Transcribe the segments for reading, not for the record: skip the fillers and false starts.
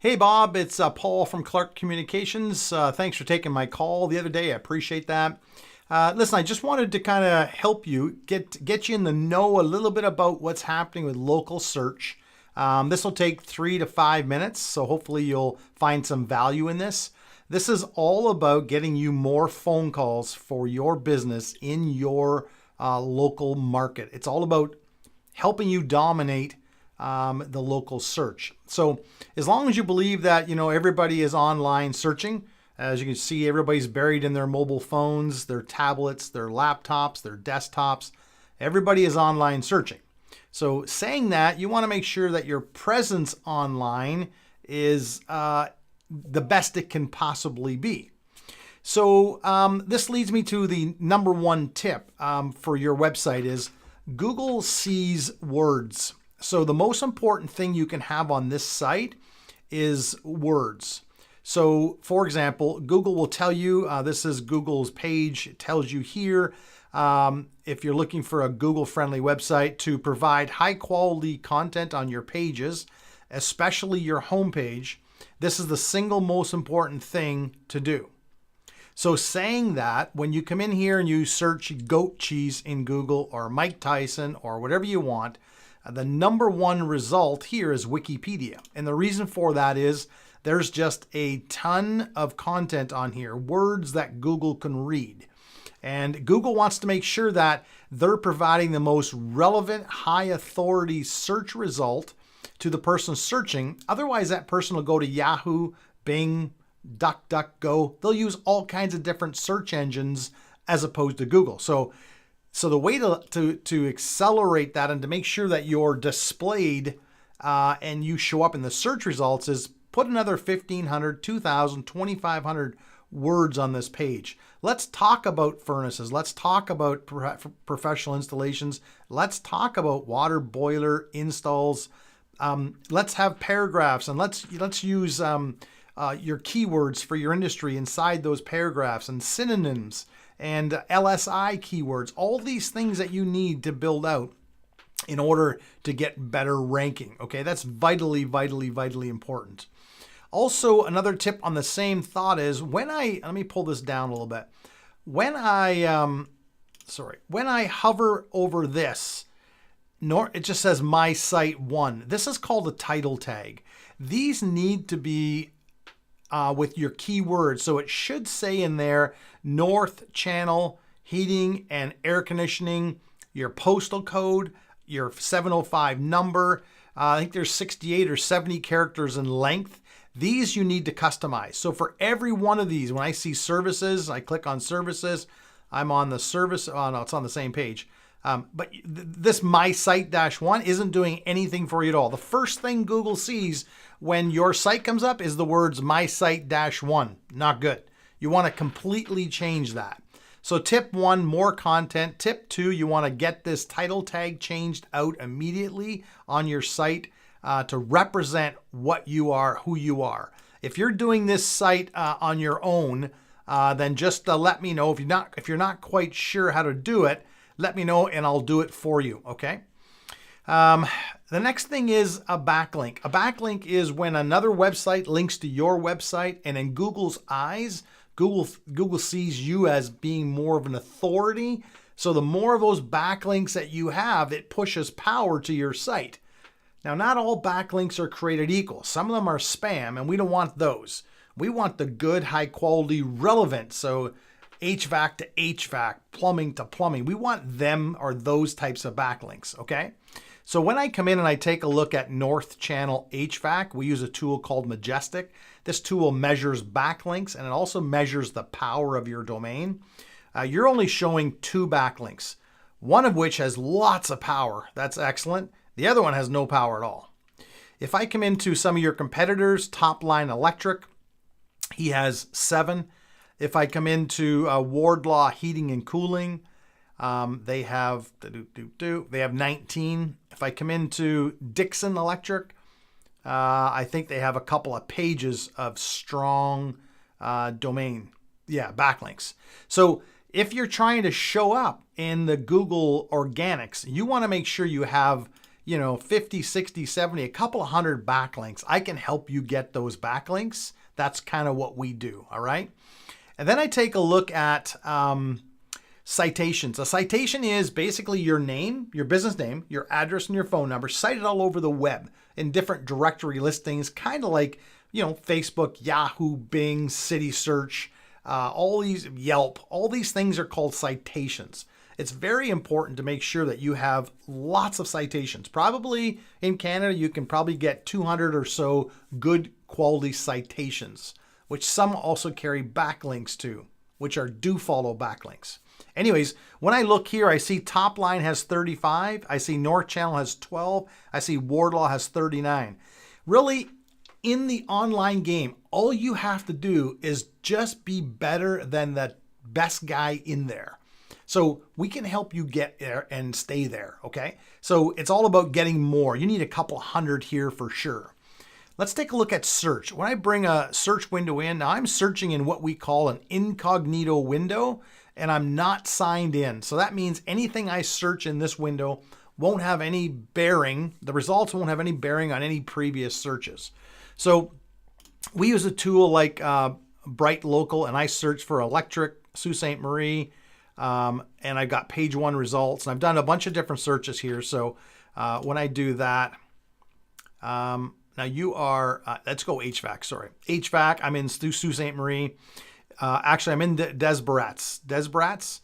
Hey Bob, it's Paul from Clark Communications. Thanks for taking my call the other day. I appreciate that. Listen, I just wanted to kind of help you get you in the know a little bit about what's happening with local search. This will take 3 to 5 minutes, so hopefully you'll find some value in this. This is all about getting you more phone calls for your business in your local market. It's all about helping you dominate the local search. So as long as you believe that, everybody is online searching, as you can see, everybody's buried in their mobile phones, their tablets, their laptops, their desktops. Everybody is online searching. So saying that, you want to make sure that your presence online is the best it can possibly be. So this leads me to the number one tip for your website is Google sees words. So the most important thing you can have on this site is words. So for example, Google will tell you, this is Google's page. It tells you here, if you're looking for a Google-friendly website, to provide high-quality content on your pages, especially your homepage, this is the single most important thing to do. So saying that, when you come in here and you search goat cheese in Google or Mike Tyson or whatever you want, the number one result here is Wikipedia. And the reason for that is there's just a ton of content on here, words that Google can read. And Google wants to make sure that they're providing the most relevant, high authority search result to the person searching. Otherwise, that person will go to Yahoo, Bing, DuckDuckGo. They'll use all kinds of different search engines as opposed to Google. So the way to accelerate that and to make sure that you're displayed and you show up in the search results is put another 1,500, 2,000, 2,500 words on this page. Let's talk about furnaces. Let's talk about professional installations. Let's talk about water boiler installs. Let's have paragraphs, and let's use your keywords for your industry inside those paragraphs, and synonyms and LSI keywords, all these things that you need to build out in order to get better ranking. Okay, that's vitally, vitally, vitally important. Also, another tip on the same thought is let me pull this down a little bit. When I hover over this, it just says my site 1. This is called a title tag. These need to be with your keywords. So it should say in there, North Channel Heating and Air Conditioning, your postal code, your 705 number. I think there's 68 or 70 characters in length. These you need to customize. So for every one of these, when I see services, I click on services. I'm on the service. Oh no, it's on the same page. But this My Site -1 isn't doing anything for you at all. The first thing Google sees when your site comes up is the words My Site -1. Not good. You want to completely change that. So tip 1, more content. Tip 2, you want to get this title tag changed out immediately on your site to represent what you are, who you are. If you're doing this site on your own, then just let me know. If you're not quite sure how to do it, let me know and I'll do it for you, okay? The next thing is a backlink. A backlink is when another website links to your website, and in Google's eyes, Google sees you as being more of an authority. So the more of those backlinks that you have, it pushes power to your site. Now, not all backlinks are created equal. Some of them are spam, and we don't want those. We want the good, high quality, relevant. So HVAC to HVAC, plumbing to plumbing. We want them or those types of backlinks, okay? So when I come in and I take a look at North Channel HVAC, we use a tool called Majestic. This tool measures backlinks, and it also measures the power of your domain. You're only showing 2 backlinks, one of which has lots of power. That's excellent. The other one has no power at all. If I come into some of your competitors, Topline Electric, he has 7. If I come into Wardlaw Heating and Cooling, they have 19. If I come into Dixon Electric, I think they have a couple of pages of strong domain, backlinks. So if you're trying to show up in the Google organics, you want to make sure you have 50, 60, 70, a couple of hundred backlinks, I can help you get those backlinks. That's kind of what we do. All right. And then I take a look at citations. A citation is basically your name, your business name, your address, and your phone number cited all over the web in different directory listings, kind of like, Facebook, Yahoo, Bing, City Search, all these, Yelp, all these things are called citations. It's very important to make sure that you have lots of citations. Probably in Canada, you can probably get 200 or so good quality citations, which some also carry backlinks to, which are do follow backlinks. Anyways, when I look here, I see Topline has 35. I see North Channel has 12. I see Wardlaw has 39. Really, in the online game, all you have to do is just be better than the best guy in there. So we can help you get there and stay there, okay? So it's all about getting more. You need a couple hundred here for sure. Let's take a look at search. When I bring a search window in, now I'm searching in what we call an incognito window, and I'm not signed in. So that means anything I search in this window won't have any bearing. The results won't have any bearing on any previous searches. So we use a tool like Bright Local, and I search for electric, Sault Ste. Marie, and I've got page 1 results. And I've done a bunch of different searches here. So when I do that, now you are, let's go HVAC, sorry. HVAC, I'm in Sault Ste. Marie. Actually, I'm in Des Barats.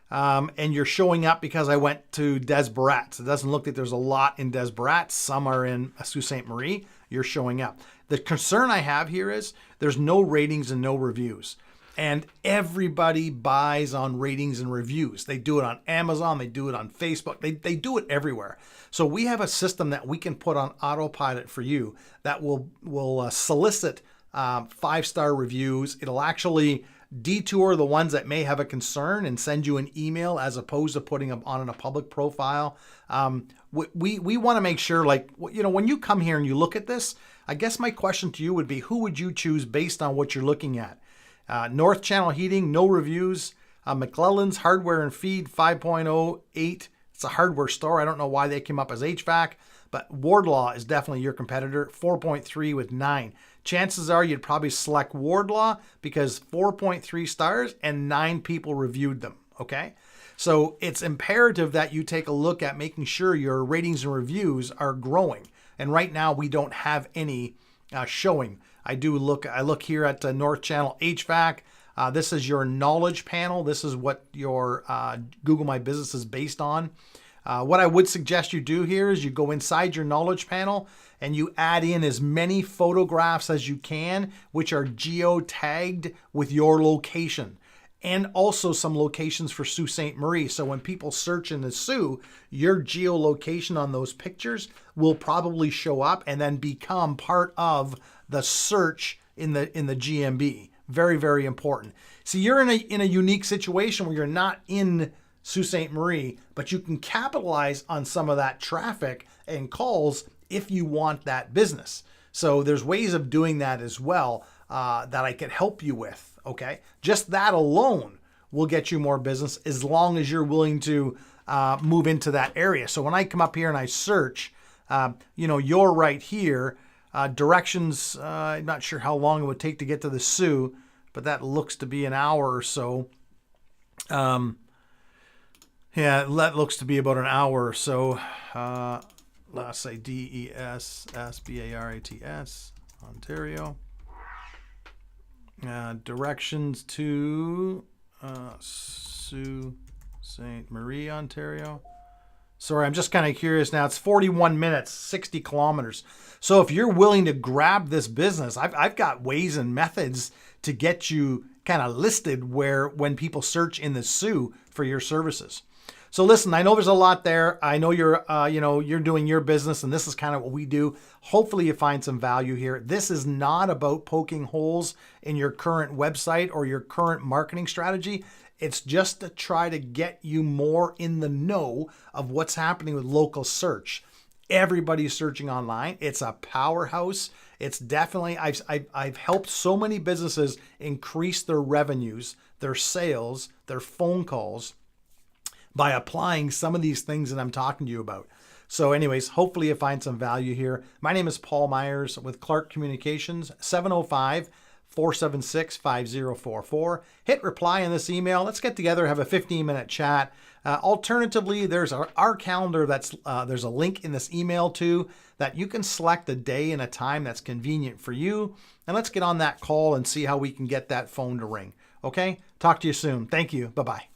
And you're showing up because I went to Des Barats. It doesn't look like there's a lot in Des Barats. Some are in Sault Ste. Marie. You're showing up. The concern I have here is there's no ratings and no reviews. And everybody buys on ratings and reviews. They do it on Amazon. They do it on Facebook. They do it everywhere. So we have a system that we can put on autopilot for you that will solicit 5-star reviews. It'll actually detour the ones that may have a concern and send you an email as opposed to putting them on a public profile. We want to make sure, like, when you come here and you look at this, I guess my question to you would be, who would you choose based on what you're looking at? North Channel Heating, no reviews. McClelland's Hardware and Feed, 5.08. It's a hardware store. I don't know why they came up as HVAC, but Wardlaw is definitely your competitor, 4.3 with 9. Chances are you'd probably select Wardlaw because 4.3 stars and 9 people reviewed them, okay? So it's imperative that you take a look at making sure your ratings and reviews are growing. And right now we don't have any showing. I look here at North Channel HVAC. This is your knowledge panel. This is what your Google My Business is based on. What I would suggest you do here is you go inside your knowledge panel and you add in as many photographs as you can, which are geo-tagged with your location, and also some locations for Sault Ste. Marie. So when people search in the Sioux, your geolocation on those pictures will probably show up and then become part of the search in the GMB. Very, very important. See, you're in a unique situation where you're not in Sault Ste. Marie, but you can capitalize on some of that traffic and calls if you want that business. So there's ways of doing that as well that I can help you with, okay? Just that alone will get you more business as long as you're willing to move into that area. So when I come up here and I search, you're right here, directions, I'm not sure how long it would take to get to the Sioux, but that looks to be an hour or so. Yeah, that looks to be about an hour or so. Let's say DESSBARATS, Ontario. Directions to Sault Ste. Marie, Ontario. Sorry, I'm just kind of curious now. It's 41 minutes, 60 kilometers. So if you're willing to grab this business, I've got ways and methods to get you kind of listed when people search in the Sioux for your services. So listen, I know there's a lot there. I know you're doing your business, and this is kind of what we do. Hopefully you find some value here. This is not about poking holes in your current website or your current marketing strategy. It's just to try to get you more in the know of what's happening with local search. Everybody's searching online. It's a powerhouse. It's definitely, I've helped so many businesses increase their revenues, their sales, their phone calls, by applying some of these things that I'm talking to you about. So anyways, hopefully you find some value here. My name is Paul Myers with Clark Communications, 705-476-5044. Hit reply in this email. Let's get together, have a 15-minute chat. Alternatively, there's our calendar. There's a link in this email too that you can select a day and a time that's convenient for you. And let's get on that call and see how we can get that phone to ring. Okay? Talk to you soon. Thank you. Bye-bye.